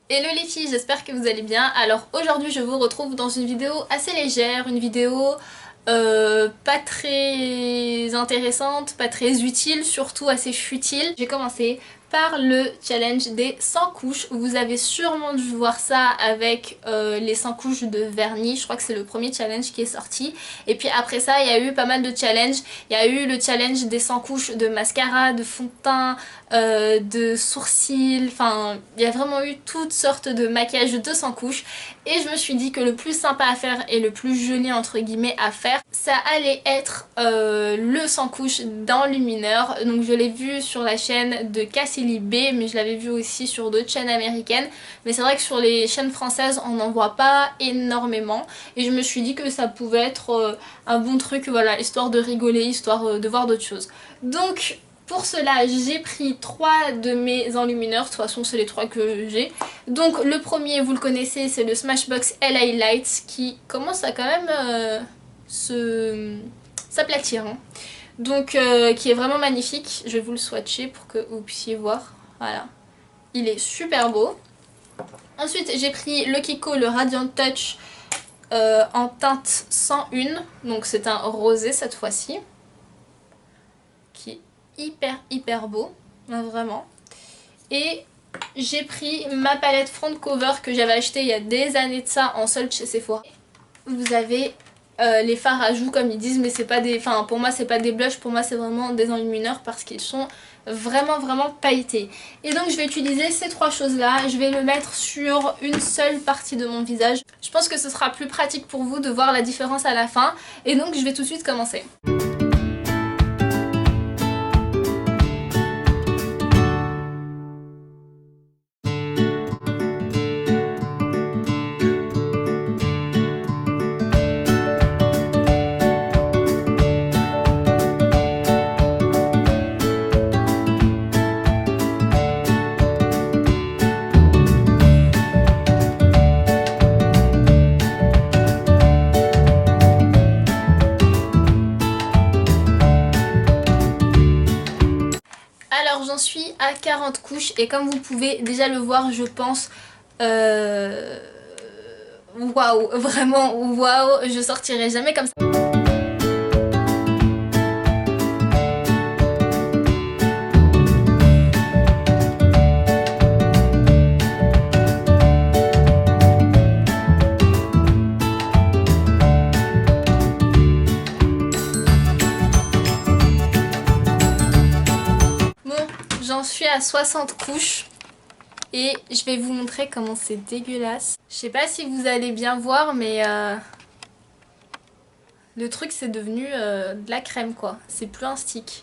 Hello les filles, j'espère que vous allez bien. Alors aujourd'hui je vous retrouve dans une vidéo assez légère, une vidéo pas très intéressante, pas très utile, surtout assez futile. J'ai commencé par le challenge des 100 couches. Vous avez sûrement dû voir ça avec les 100 couches de vernis. Je crois que c'est le premier challenge qui est sorti. Et puis après ça, il y a eu pas mal de challenges. Il y a eu le challenge des 100 couches de mascara, de fond de teint, de sourcils. Enfin, il y a vraiment eu toutes sortes de maquillages de 100 couches. Et je me suis dit que le plus sympa à faire et le plus joli entre guillemets à faire, ça allait être le 100 couches d'enlumineur. Donc je l'ai vu sur la chaîne de Cassily B, mais je l'avais vu aussi sur d'autres chaînes américaines. Mais c'est vrai que sur les chaînes françaises on n'en voit pas énormément. Et je me suis dit que ça pouvait être un bon truc, voilà, histoire de rigoler, histoire de voir d'autres choses. Donc pour cela, j'ai pris 3 de mes enlumineurs, de toute façon c'est les 3 que j'ai. Donc le premier, vous le connaissez, c'est le Smashbox LA Lights qui commence à quand même s'aplatir. Hein. Donc qui est vraiment magnifique. Je vais vous le swatcher pour que vous puissiez voir. Voilà, il est super beau. Ensuite j'ai pris le Kiko, le Radiant Touch en teinte 101. Donc c'est un rosé cette fois-ci. Qui est hyper beau, vraiment. Et j'ai pris ma palette front cover que j'avais acheté il y a des années de ça en solde chez Sephora. Vous avez les fards à joues comme ils disent, mais c'est pas des, enfin pour moi c'est pas des blushs, pour moi c'est vraiment des enlumineurs parce qu'ils sont vraiment pailletés. Et donc je vais utiliser ces 3 choses là, je vais le mettre sur une seule partie de mon visage. Je pense que ce sera plus pratique pour vous de voir la différence à la fin. Et donc je vais tout de suite commencer. Alors j'en suis à 40 couches et comme vous pouvez déjà le voir, je pense waouh, vraiment waouh, je sortirai jamais comme ça. J'en suis à 60 couches et je vais vous montrer comment c'est dégueulasse. Je sais pas si vous allez bien voir, mais le truc c'est devenu de la crème quoi, c'est plus un stick.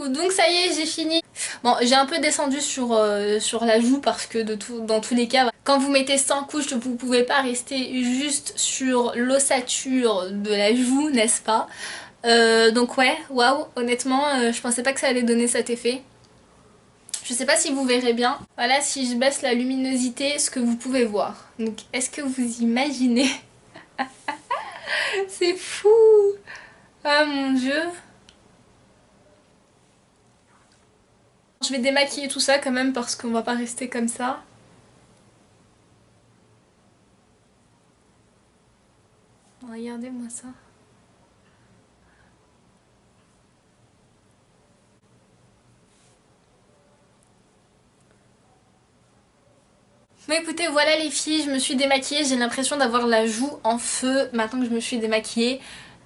Donc ça y est, j'ai fini. Bon, j'ai un peu descendu sur la joue parce que dans tous les cas, quand vous mettez 100 couches, vous pouvez pas rester juste sur l'ossature de la joue, n'est-ce pas? Donc ouais, waouh, honnêtement, je pensais pas que ça allait donner cet effet. Je sais pas si vous verrez bien. Voilà, si je baisse la luminosité, ce que vous pouvez voir. Donc est-ce que vous imaginez? C'est fou! Ah mon dieu! Je vais démaquiller tout ça quand même parce qu'on va pas rester comme ça. Regardez-moi ça. Mais écoutez, voilà les filles, je me suis démaquillée, j'ai l'impression d'avoir la joue en feu maintenant que je me suis démaquillée.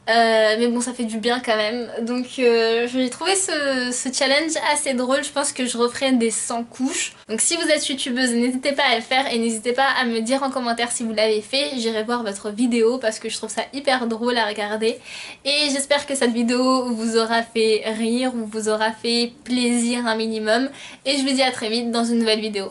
Mais bon, ça fait du bien quand même. Donc j'ai trouvé ce challenge assez drôle. Je pense que je referai des 100 couches. Donc si vous êtes youtubeuse, n'hésitez pas à le faire et n'hésitez pas à me dire en commentaire si vous l'avez fait. J'irai voir votre vidéo parce que je trouve ça hyper drôle à regarder. Et j'espère que cette vidéo vous aura fait rire ou vous aura fait plaisir un minimum. Et je vous dis à très vite dans une nouvelle vidéo.